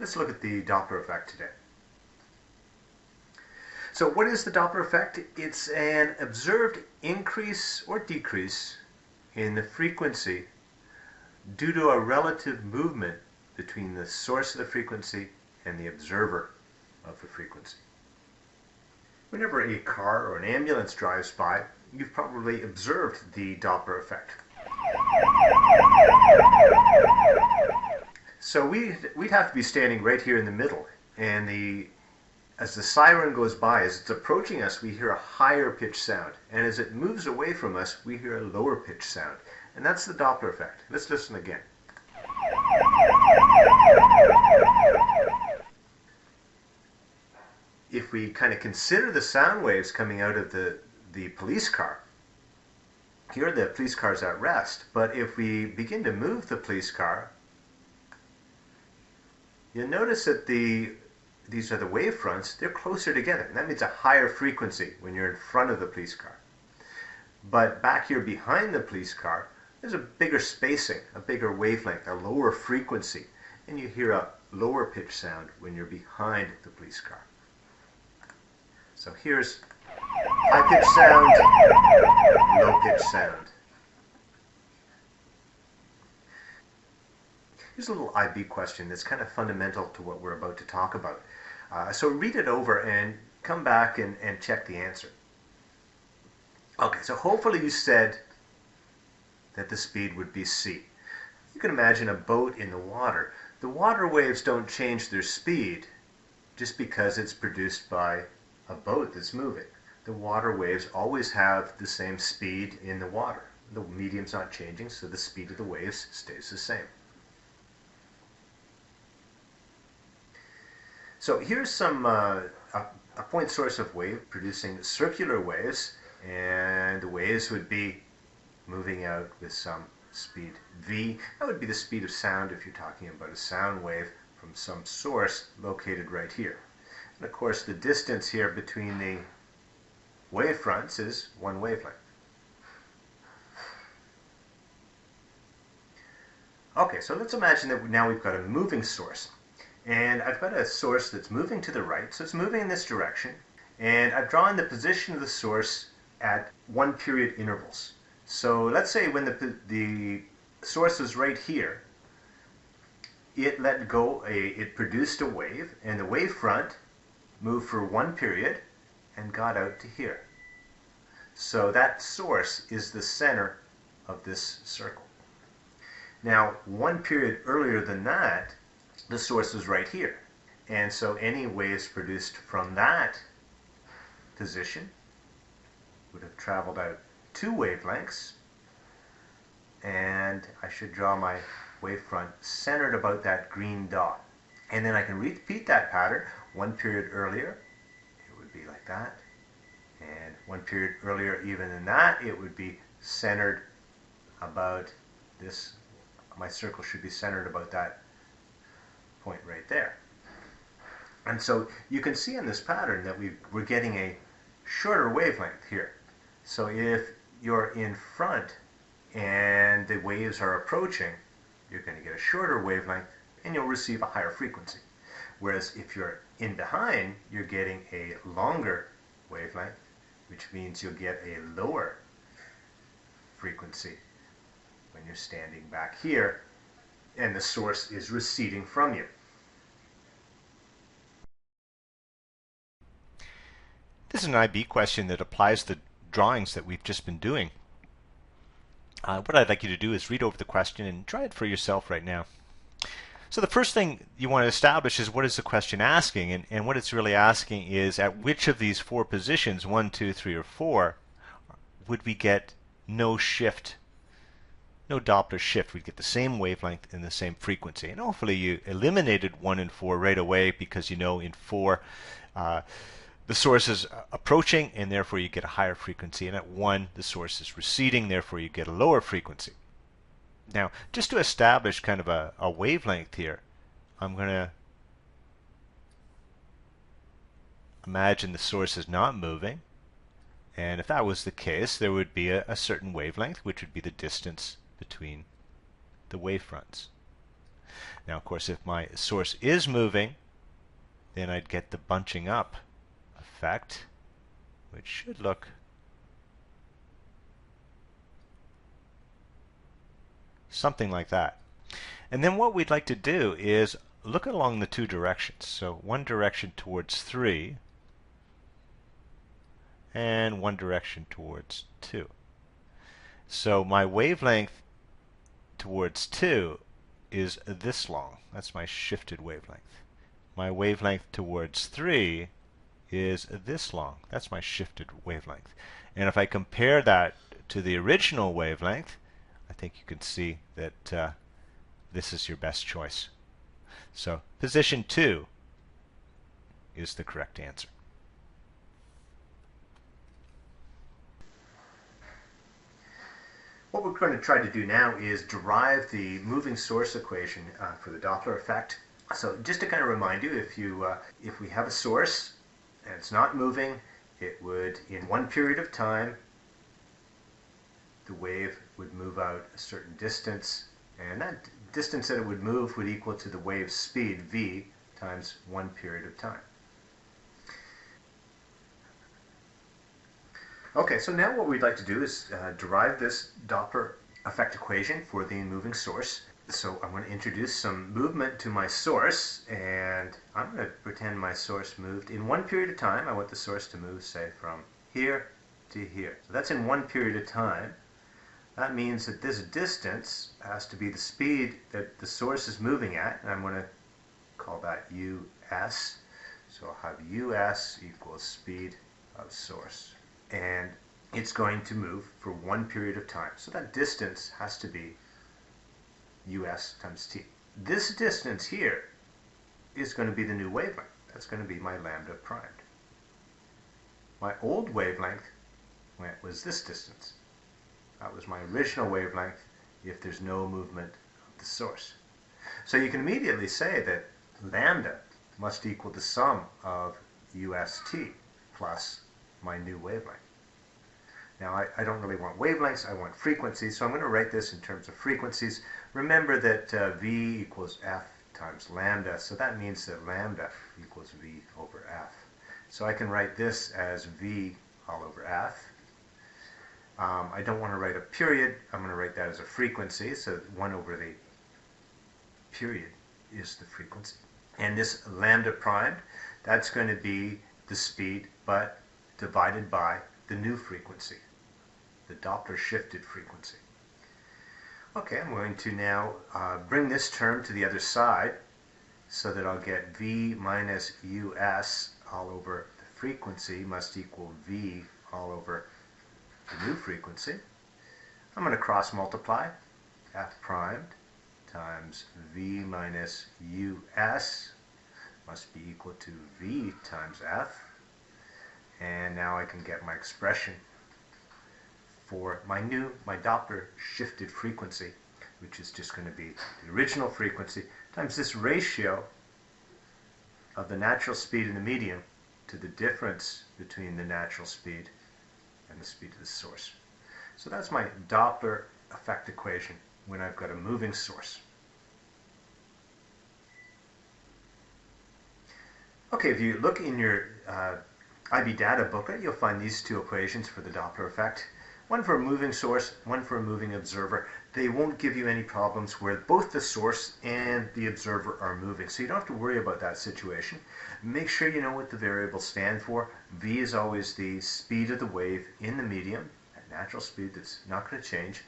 Let's look at the Doppler effect today. So what is the Doppler effect? It's an observed increase or decrease in the frequency due to a relative movement between the source of the frequency and the observer of the frequency. Whenever a car or an ambulance drives by, you've probably observed the Doppler effect. So we'd have to be standing right here in the middle, and as the siren goes by, as it's approaching us, we hear a higher pitched sound, and as it moves away from us, we hear a lower pitched sound, and that's the Doppler effect. Let's listen again. If we kind of consider the sound waves coming out of the police car, here the police car is at rest, but if we begin to move the police car, you'll notice that these are the wave fronts, they're closer together, and that means a higher frequency when you're in front of the police car. But back here behind the police car, there's a bigger spacing, a bigger wavelength, a lower frequency, and you hear a lower pitch sound when you're behind the police car. So here's high-pitched sound, low-pitched sound. Here's a little IB question that's kind of fundamental to what we're about to talk about. So read it over and come back and check the answer. Okay, so hopefully you said that the speed would be c. You can imagine a boat in the water. The water waves don't change their speed just because it's produced by a boat that's moving. The water waves always have the same speed in the water. The medium's not changing, so the speed of the waves stays the same. So here's some a point source of wave producing circular waves, and the waves would be moving out with some speed v. That would be the speed of sound if you're talking about a sound wave from some source located right here. And of course the distance here between the wave fronts is one wavelength. Okay, so let's imagine that now we've got a moving source. And I've got a source that's moving to the right, so it's moving in this direction. And I've drawn the position of the source at 1 period intervals. So let's say when the source was right here, it let go, it produced a wave, and the wave front moved for 1 period and got out to here. So that source is the center of this circle. Now, 1 period earlier than that, the source was right here. And so any waves produced from that position would have traveled out 2 wavelengths, and I should draw my wavefront centered about that green dot. And then I can repeat that pattern 1 period earlier, it would be like that, and 1 period earlier even than that, it would be centered about this. My circle should be centered about that point right there. And so you can see in this pattern that we're getting a shorter wavelength here. So if you're in front and the waves are approaching, you're going to get a shorter wavelength and you'll receive a higher frequency. Whereas if you're in behind, you're getting a longer wavelength, which means you'll get a lower frequency when you're standing back here and the source is receding from you. This is an IB question that applies to the drawings that we've just been doing. What I'd like you to do is read over the question and try it for yourself right now. So the first thing you want to establish is what is the question asking, and what it's really asking is at which of these 4 positions, 1, 2, 3, or 4, would we get no shift, no Doppler shift. We'd get the same wavelength and the same frequency. And hopefully you eliminated 1 and 4 right away, because you know in 4 the source is approaching and therefore you get a higher frequency, and at 1 the source is receding, therefore you get a lower frequency. Now, just to establish kind of a wavelength here, I'm going to imagine the source is not moving, and if that was the case, there would be a certain wavelength, which would be the distance between the wavefronts. Now, of course, if my source is moving, then I'd get the bunching up effect, which should look something like that. And then what we'd like to do is look along the two directions. So one direction towards 3 and one direction towards 2. So my wavelength towards 2 is this long. That's my shifted wavelength. My wavelength towards 3 is this long. That's my shifted wavelength. And if I compare that to the original wavelength, I think you can see that this is your best choice. So position 2 is the correct answer. What we're going to try to do now is derive the moving source equation for the Doppler effect. So just to kind of remind you, if we have a source and it's not moving, it would, in one period of time, the wave would move out a certain distance, and that distance that it would move would equal to the wave's speed, v, times one period of time. Okay, so now what we'd like to do is derive this Doppler effect equation for the moving source. So I'm going to introduce some movement to my source, and I'm going to pretend my source moved in one period of time. I want the source to move, say, from here to here. So that's in one period of time. That means that this distance has to be the speed that the source is moving at, and I'm going to call that us. So I'll have us equals speed of source. And it's going to move for one period of time. So that distance has to be us times t. This distance here is going to be the new wavelength. That's going to be my lambda primed. My old wavelength was this distance. That was my original wavelength if there's no movement of the source. So you can immediately say that lambda must equal the sum of ust plus my new wavelength. Now I don't really want wavelengths, I want frequencies, so I'm going to write this in terms of frequencies. Remember that v equals f times lambda, so that means that lambda equals v over f. So I can write this as v all over f. I don't want to write a period, I'm going to write that as a frequency, so 1 over the period is the frequency. And this lambda primed, that's going to be the speed, but divided by the new frequency, the Doppler shifted frequency. Okay, I'm going to now bring this term to the other side so that I'll get v minus us all over the frequency must equal v all over the new frequency. I'm going to cross multiply f primed times v minus us must be equal to v times f. And now I can get my expression for my Doppler shifted frequency, which is just going to be the original frequency times this ratio of the natural speed in the medium to the difference between the natural speed and the speed of the source. So that's my Doppler effect equation when I've got a moving source. Okay, if you look in your IB data booklet, you'll find these two equations for the Doppler effect. One for a moving source, one for a moving observer. They won't give you any problems where both the source and the observer are moving, so you don't have to worry about that situation. Make sure you know what the variables stand for. V is always the speed of the wave in the medium, a natural speed that's not going to change.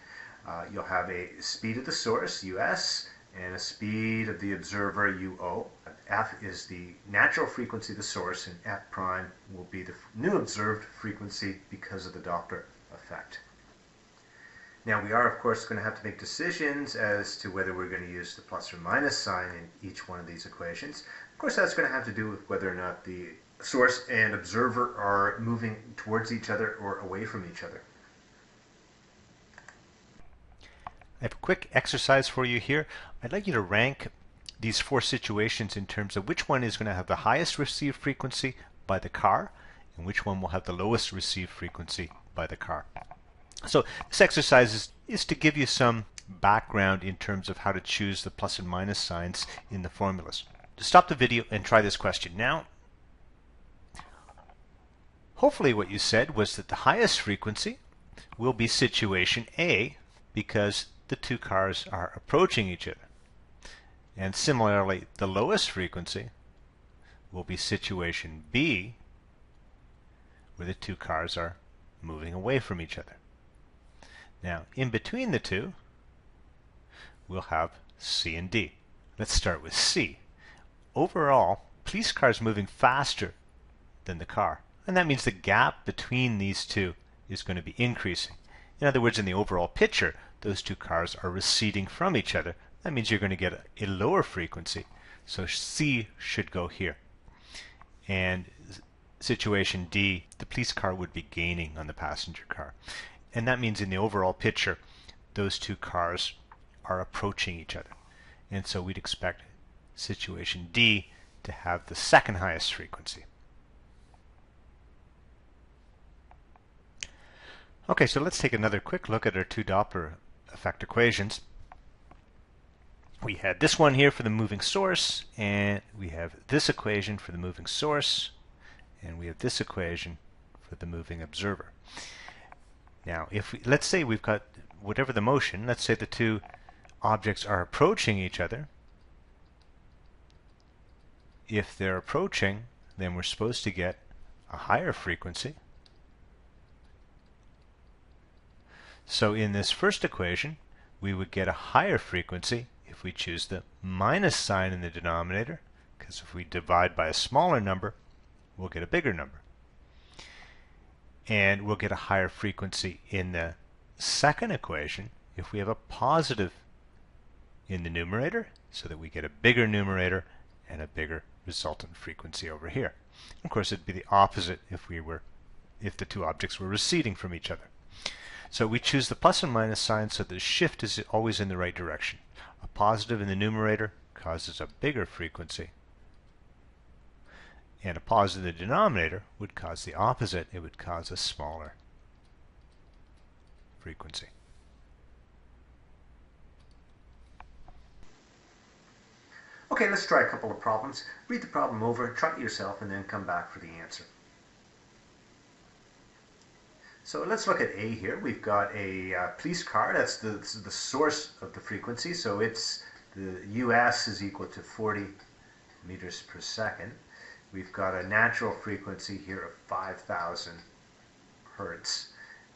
You'll have a speed of the source, us, and a speed of the observer, uo. F is the natural frequency of the source, and f prime will be the new observed frequency because of the Doppler effect. Now we are, of course, going to have to make decisions as to whether we're going to use the plus or minus sign in each one of these equations. Of course, that's going to have to do with whether or not the source and observer are moving towards each other or away from each other. I have a quick exercise for you here. I'd like you to rank these 4 situations in terms of which one is going to have the highest received frequency by the car and which one will have the lowest received frequency by the car. So this exercise is to give you some background in terms of how to choose the plus and minus signs in the formulas. Stop the video and try this question. Now, hopefully what you said was that the highest frequency will be situation A because the two cars are approaching each other. And similarly, the lowest frequency will be situation B where the two cars are moving away from each other. Now, in between the two, we'll have C and D. Let's start with C. Overall, police cars moving faster than the car. And that means the gap between these two is going to be increasing. In other words, in the overall picture, those two cars are receding from each other. That means you're going to get a lower frequency. So C should go here. And situation D, the police car would be gaining on the passenger car. And that means in the overall picture, those two cars are approaching each other. And so we'd expect situation D to have the second highest frequency. Okay, so let's take another quick look at our two Doppler effect equations. We had this one here for the moving source, and we have this equation for the moving source, and we have this equation for the moving observer. Now, let's say we've got whatever the motion, let's say the two objects are approaching each other. If they're approaching, then we're supposed to get a higher frequency. So in this first equation, we would get a higher frequency if we choose the minus sign in the denominator, because if we divide by a smaller number, we'll get a bigger number. And we'll get a higher frequency in the second equation if we have a positive in the numerator, so that we get a bigger numerator and a bigger resultant frequency over here. Of course, it'd be the opposite if the two objects were receding from each other. So we choose the plus and minus sign so the shift is always in the right direction. A positive in the numerator causes a bigger frequency, and a positive in the denominator would cause the opposite. It would cause a smaller frequency. Okay, let's try a couple of problems. Read the problem over, try it yourself, and then come back for the answer. So let's look at A here. We've got a police car. That's the source of the frequency. So it's the US is equal to 40 meters per second. We've got a natural frequency here of 5,000 hertz.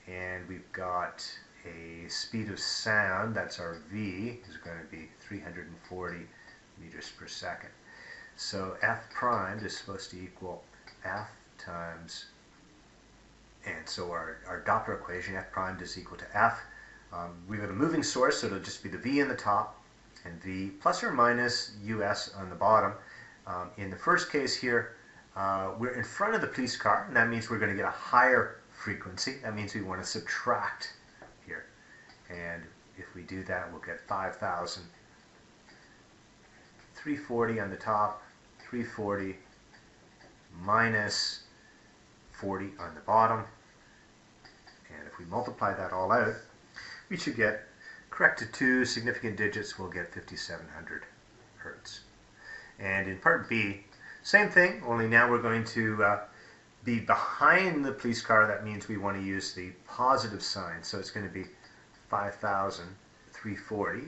And we've got a speed of sound, that's our V, is going to be 340 meters per second. So F prime is supposed to equal F times, and so our Doppler equation, F prime is equal to F. We've got a moving source, so it'll just be the V in the top and V plus or minus US on the bottom. In the first case here, we're in front of the police car, and that means we're going to get a higher frequency. That means we want to subtract here. And if we do that, we'll get 5,000. 340 on the top, 340 minus 40 on the bottom. And if we multiply that all out, we should get, corrected to significant digits, we'll get 5,700 hertz. And in part B, same thing, only now we're going to be behind the police car. That means we want to use the positive sign. So it's going to be 5,340.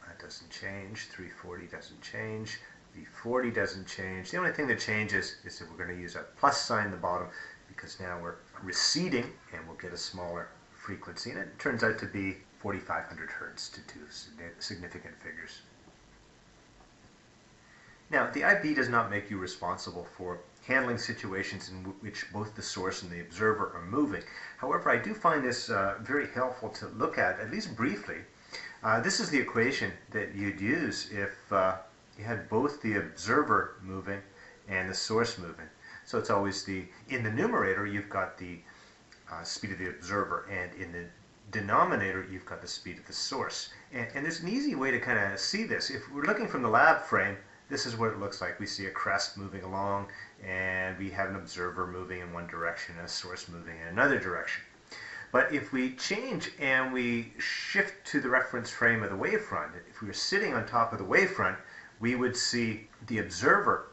That doesn't change. 340 doesn't change. The 40 doesn't change. The only thing that changes is that we're going to use a plus sign at the bottom, because now we're receding and we'll get a smaller frequency. And it turns out to be 4,500 hertz to two significant figures. Now, the IB does not make you responsible for handling situations in which both the source and the observer are moving. However, I do find this very helpful to look at least briefly. This is the equation that you'd use if you had both the observer moving and the source moving. So it's always in the numerator you've got the speed of the observer, and in the denominator you've got the speed of the source. And there's an easy way to kind of see this. If we're looking from the lab frame, this is what it looks like. We see a crest moving along, and we have an observer moving in one direction and a source moving in another direction. But if we change and we shift to the reference frame of the wavefront, if we were sitting on top of the wavefront, we would see the observer,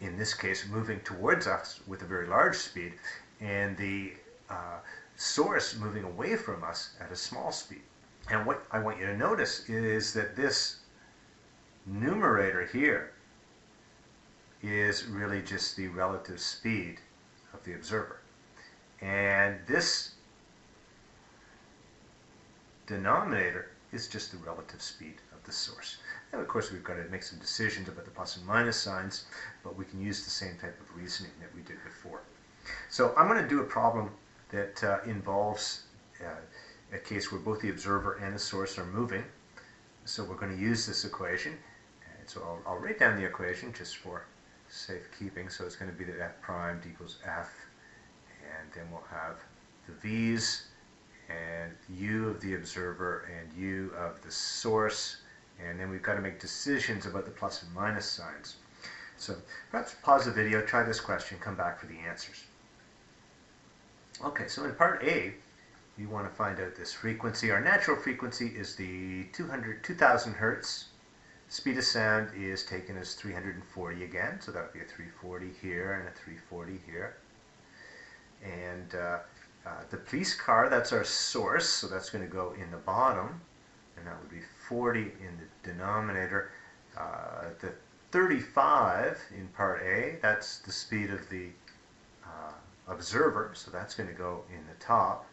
in this case, moving towards us with a very large speed, and the source moving away from us at a small speed. And what I want you to notice is that this numerator here is really just the relative speed of the observer. And this denominator is just the relative speed of the source. And of course we've got to make some decisions about the plus and minus signs, but we can use the same type of reasoning that we did before. So I'm going to do a problem that involves a case where both the observer and the source are moving. So we're going to use this equation. And so I'll write down the equation just for safekeeping. So it's going to be that f prime equals f, and then we'll have the v's and u of the observer and u of the source, and then we've got to make decisions about the plus and minus signs. So perhaps pause the video, try this question, come back for the answers. Okay, so in part A, we want to find out this frequency. Our natural frequency is the 2000 hertz. Speed of sound is taken as 340 again, so that would be a 340 here and a 340 here. And the police car, that's our source, so that's going to go in the bottom, and that would be 40 in the denominator. The 35 in part A, that's the speed of the observer, so that's going to go in the top.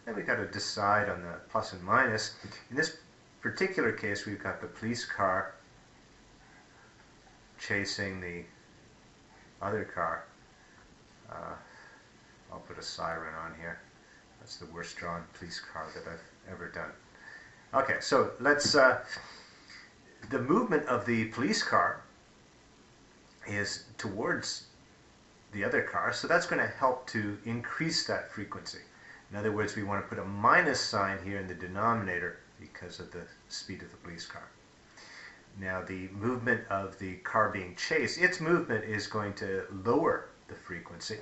Then we've got to decide on the plus and minus. In this particular case, we've got the police car chasing the other car. I'll put a siren on here. That's the worst drawn police car that I've ever done. Okay, so let's, the movement of the police car is towards the other car, so that's going to help to increase that frequency. In other words, we want to put a minus sign here in the denominator because of the speed of the police car. Now the movement of the car being chased, its movement is going to lower the frequency,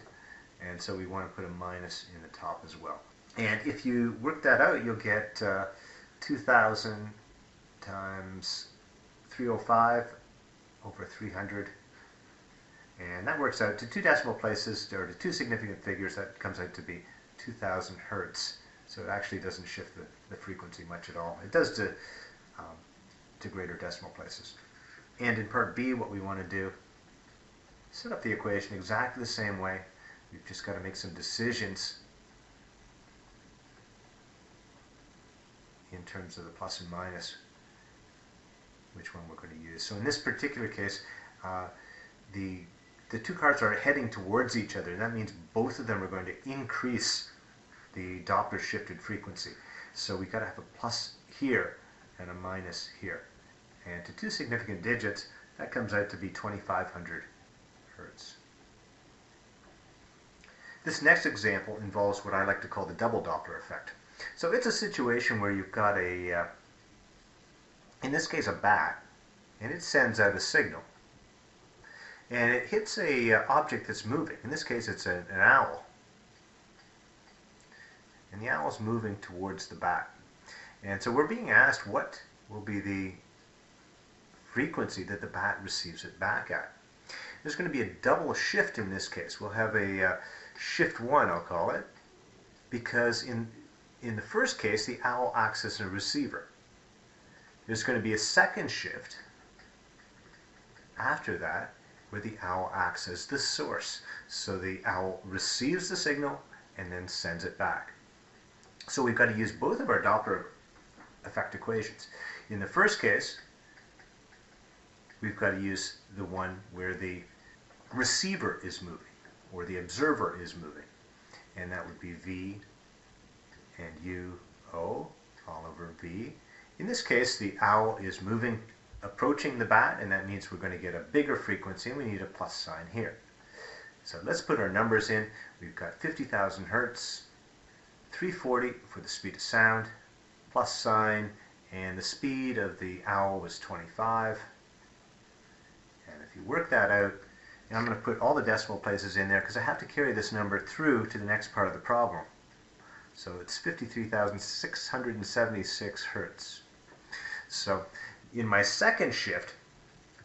and so we want to put a minus in the top as well. And if you work that out, you'll get 2000 times 305 over 300, and that works out to two decimal places, or to two significant figures. That comes out to be 2000 hertz. So it actually doesn't shift the frequency much at all. It does to greater decimal places. And in part B, what we want to do, set up the equation exactly the same way. We've just got to make some decisions in terms of the plus and minus, which one we're going to use. So in this particular case, the two cars are heading towards each other, and that means both of them are going to increase the Doppler shifted frequency. So we've got to have a plus here and a minus here. And to two significant digits, that comes out to be 2500 hertz. This next example involves what I like to call the double Doppler effect. So it's a situation where you've got a, in this case, a bat, and it sends out a signal. And it hits a object that's moving. In this case, it's an owl. And the owl's moving towards the bat. And so we're being asked what will be the frequency that the bat receives it back at. There's going to be a double shift in this case. We'll have a shift 1, I'll call it, because in the first case, the owl acts as a receiver. There's going to be a second shift after that, where the owl acts as the source. So the owl receives the signal and then sends it back. So we've got to use both of our Doppler effect equations. In the first case, we've got to use the one where the receiver is moving, or the observer is moving. And that would be V and U, O, all over V. In this case, the owl is moving, approaching the bat, and that means we're going to get a bigger frequency, and we need a plus sign here. So let's put our numbers in. We've got 50,000 hertz, 340 for the speed of sound, plus sign, and the speed of the owl was 25. And if you work that out, and I'm going to put all the decimal places in there because I have to carry this number through to the next part of the problem. So it's 53,676 hertz. So in my second shift,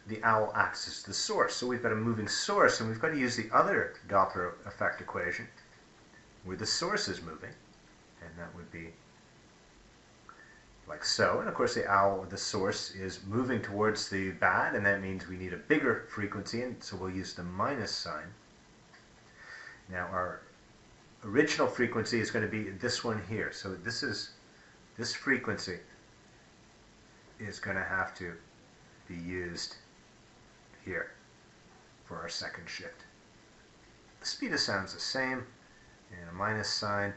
the owl acts as the source. So we've got a moving source, and we've got to use the other Doppler effect equation where the source is moving, and that would be like so. And of course the owl, the source, is moving towards the bat, and that means we need a bigger frequency, and so we'll use the minus sign. Now our original frequency is going to be this one here. So this frequency is going to have to be used here for our second shift. The speed of sound is the same, and a minus sign.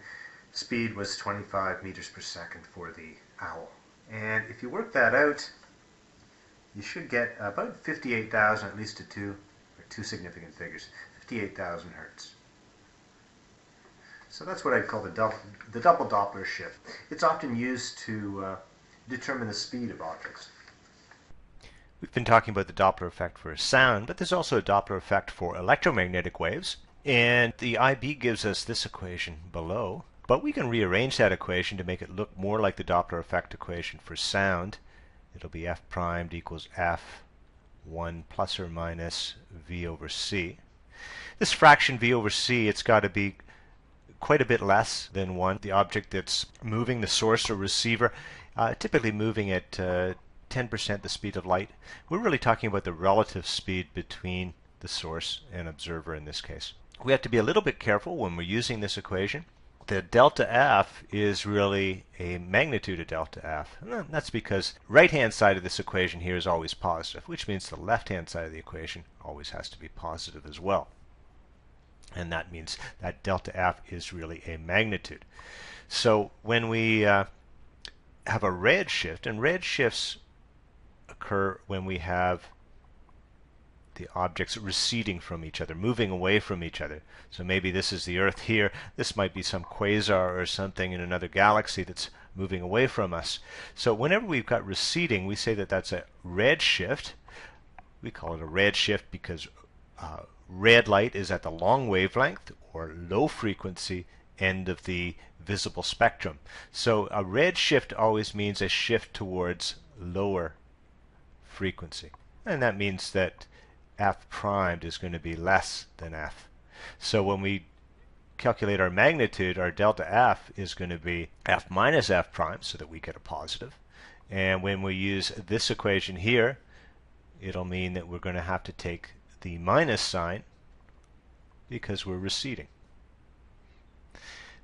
Speed was 25 meters per second for the owl. And if you work that out, you should get about 58,000, at least to two significant figures, 58,000 hertz. So that's what I'd call the double Doppler shift. It's often used to determine the speed of objects. We've been talking about the Doppler effect for sound, but there's also a Doppler effect for electromagnetic waves. And the IB gives us this equation below, but we can rearrange that equation to make it look more like the Doppler effect equation for sound. It'll be F primed equals F1 plus or minus V over C. This fraction V over C, it's got to be quite a bit less than 1. The object that's moving, the source or receiver, typically moving at 10% the speed of light. We're really talking about the relative speed between the source and observer in this case. We have to be a little bit careful when we're using this equation. The delta F is really a magnitude of delta F. And that's because right-hand side of this equation here is always positive, which means the left-hand side of the equation always has to be positive as well. And that means that delta F is really a magnitude. So when we have a red shift, and red shifts occur when we have the objects receding from each other, moving away from each other. So maybe this is the Earth here. This might be some quasar or something in another galaxy that's moving away from us. So whenever we've got receding, we say that that's a red shift. We call it a red shift because red light is at the long wavelength or low frequency end of the visible spectrum. So a red shift always means a shift towards lower frequency. And that means that F primed is going to be less than F. So when we calculate our magnitude, our delta F is going to be F minus F prime, so that we get a positive. And when we use this equation here, it'll mean that we're going to have to take the minus sign because we're receding.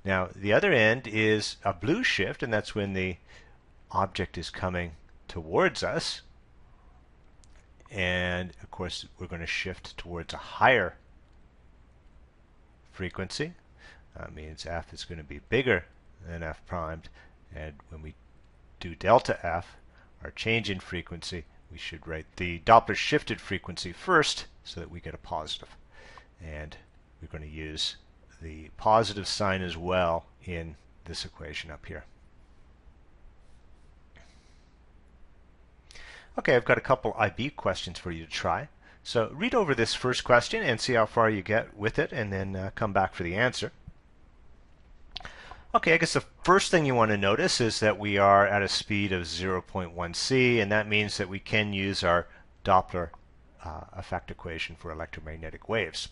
Now the other end is a blue shift, and that's when the object is coming towards us. And of course we're going to shift towards a higher frequency. That means F is going to be bigger than F primed, and when we do delta F, our change in frequency, we should write the Doppler shifted frequency first so that we get a positive. And we're going to use the positive sign as well in this equation up here. Okay, I've got a couple IB questions for you to try. So read over this first question and see how far you get with it, and then come back for the answer. Okay, I guess the first thing you want to notice is that we are at a speed of 0.1 c, and that means that we can use our Doppler effect equation for electromagnetic waves.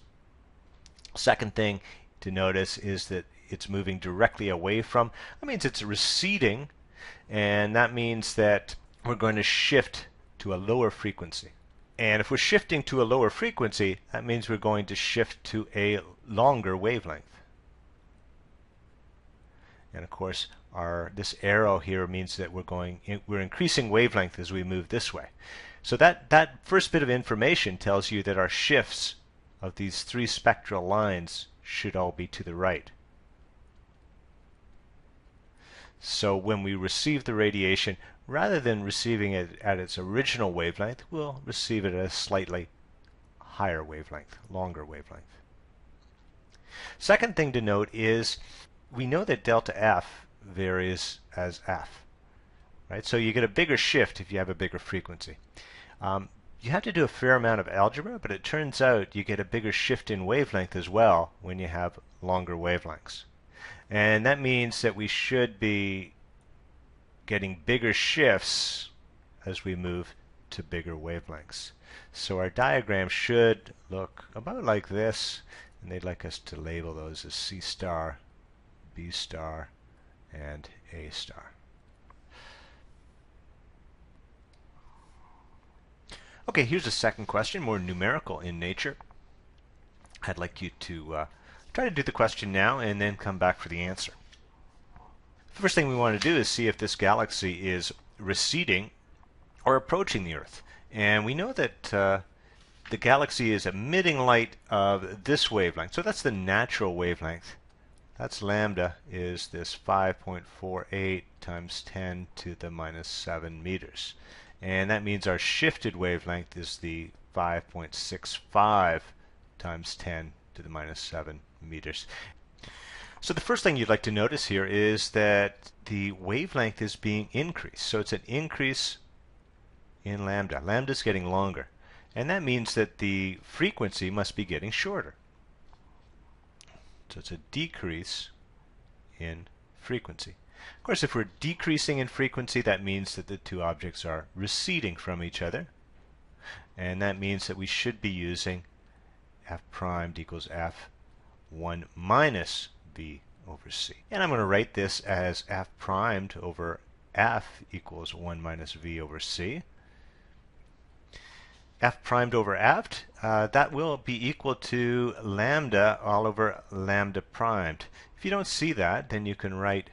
Second thing to notice is that it's moving directly away from. That means it's receding, and that means that we're going to shift to a lower frequency. And if we're shifting to a lower frequency, that means we're going to shift to a longer wavelength. And of course, this arrow here means that we're increasing wavelength as we move this way. So that first bit of information tells you that our shifts of these three spectral lines should all be to the right. So when we receive the radiation, rather than receiving it at its original wavelength, we'll receive it at a slightly higher wavelength, longer wavelength. Second thing to note is we know that delta F varies as F, right? So you get a bigger shift if you have a bigger frequency. You have to do a fair amount of algebra, but it turns out you get a bigger shift in wavelength as well when you have longer wavelengths. And that means that we should be getting bigger shifts as we move to bigger wavelengths. So our diagram should look about like this, and they'd like us to label those as C star, B star, and A star. Okay, here's a second question, more numerical in nature. I'd like you to try to do the question now and then come back for the answer. The first thing we want to do is see if this galaxy is receding or approaching the Earth. And we know that the galaxy is emitting light of this wavelength. So that's the natural wavelength. That's lambda is this 5.48 times 10 to the minus 7 meters. And that means our shifted wavelength is the 5.65 times 10 to the minus 7 meters. So the first thing you'd like to notice here is that the wavelength is being increased. So it's an increase in lambda. Lambda is getting longer. And that means that the frequency must be getting shorter. So it's a decrease in frequency. Of course, if we're decreasing in frequency, that means that the two objects are receding from each other. And that means that we should be using f primed equals f1 minus v over c. And I'm going to write this as f primed over f equals 1 minus v over c. F primed over f, that will be equal to lambda all over lambda primed. If you don't see that, then you can write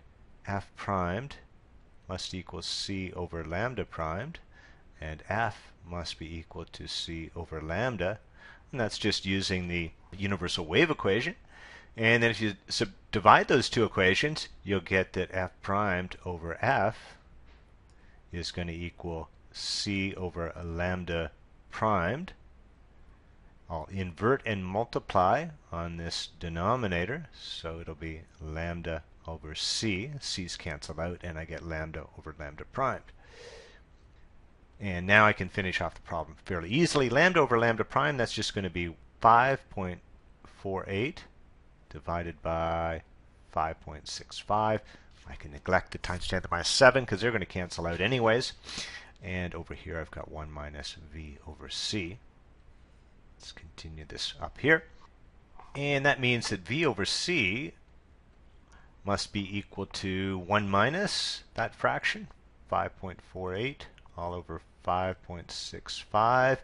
f primed must equal c over lambda primed, and f must be equal to c over lambda. And that's just using the universal wave equation. And then if you divide those two equations, you'll get that f primed over f is going to equal c over lambda primed. I'll invert and multiply on this denominator, so it'll be lambda over c. C's cancel out, and I get lambda over lambda primed. And now I can finish off the problem fairly easily. Lambda over lambda primed, that's just going to be 5.48 divided by 5.65. I can neglect the times 10 to the minus 7 because they're going to cancel out anyways. And over here I've got 1 minus v over c. Let's continue this up here. And that means that v over c must be equal to 1 minus that fraction, 5.48 all over 5.65.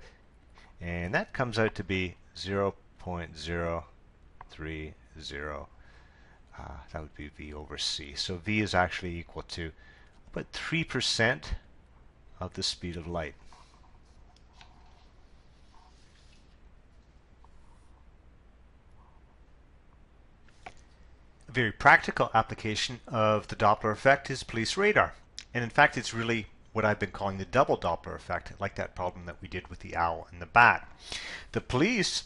And that comes out to be 0.030. That would be v over c. So v is actually equal to about 3% of the speed of light. A very practical application of the Doppler effect is police radar. And in fact, it's really what I've been calling the double Doppler effect, like that problem that we did with the owl and the bat. The police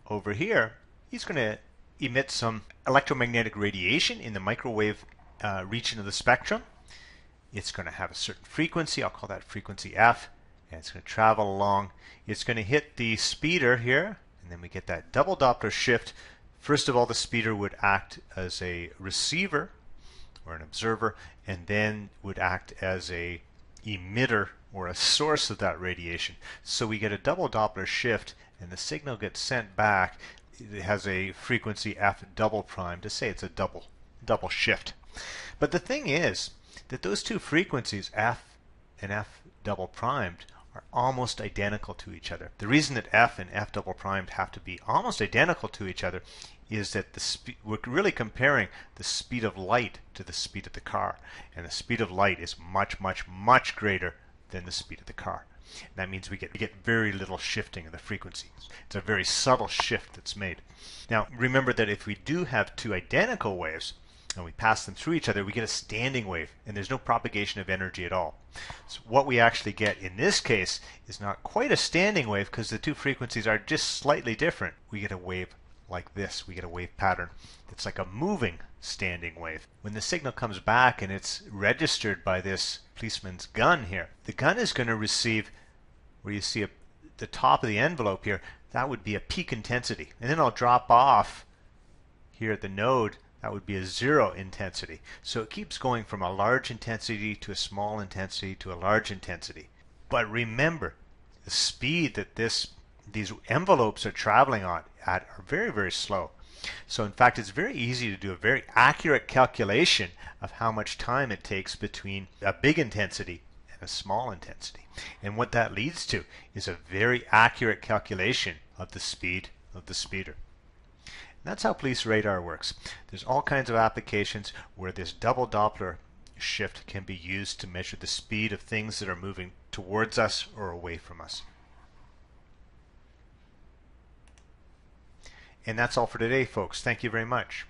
over here, he's going to emit some electromagnetic radiation in the microwave region of the spectrum. It's going to have a certain frequency. I'll call that frequency f, and it's going to travel along. It's going to hit the speeder here, and then we get that double Doppler shift. First of all, the speeder would act as a receiver or an observer, and then would act as a emitter or a source of that radiation. So we get a double Doppler shift, and the signal gets sent back. It has a frequency f double prime, to say it's a double shift. But the thing is that those two frequencies, f and f double primed, are almost identical to each other. The reason that f and f double primed have to be almost identical to each other is that we're really comparing the speed of light to the speed of the car. And the speed of light is much, much, much greater than the speed of the car. And that means we get very little shifting of the frequencies. It's a very subtle shift that's made. Now, remember that if we do have two identical waves, and we pass them through each other, we get a standing wave, and there's no propagation of energy at all. So what we actually get in this case is not quite a standing wave, because the two frequencies are just slightly different. We get a wave like this. We get a wave pattern that's like a moving standing wave. When the signal comes back and it's registered by this policeman's gun here, the gun is going to receive, where you see the top of the envelope here, that would be a peak intensity. And then I'll drop off here at the node That would be a zero intensity. So it keeps going from a large intensity to a small intensity to a large intensity. But remember, the speed that these envelopes are traveling at are very, very slow. So in fact, it's very easy to do a very accurate calculation of how much time it takes between a big intensity and a small intensity. And what that leads to is a very accurate calculation of the speed of the speeder. And that's how police radar works. There's all kinds of applications where this double Doppler shift can be used to measure the speed of things that are moving towards us or away from us. And that's all for today, folks. Thank you very much.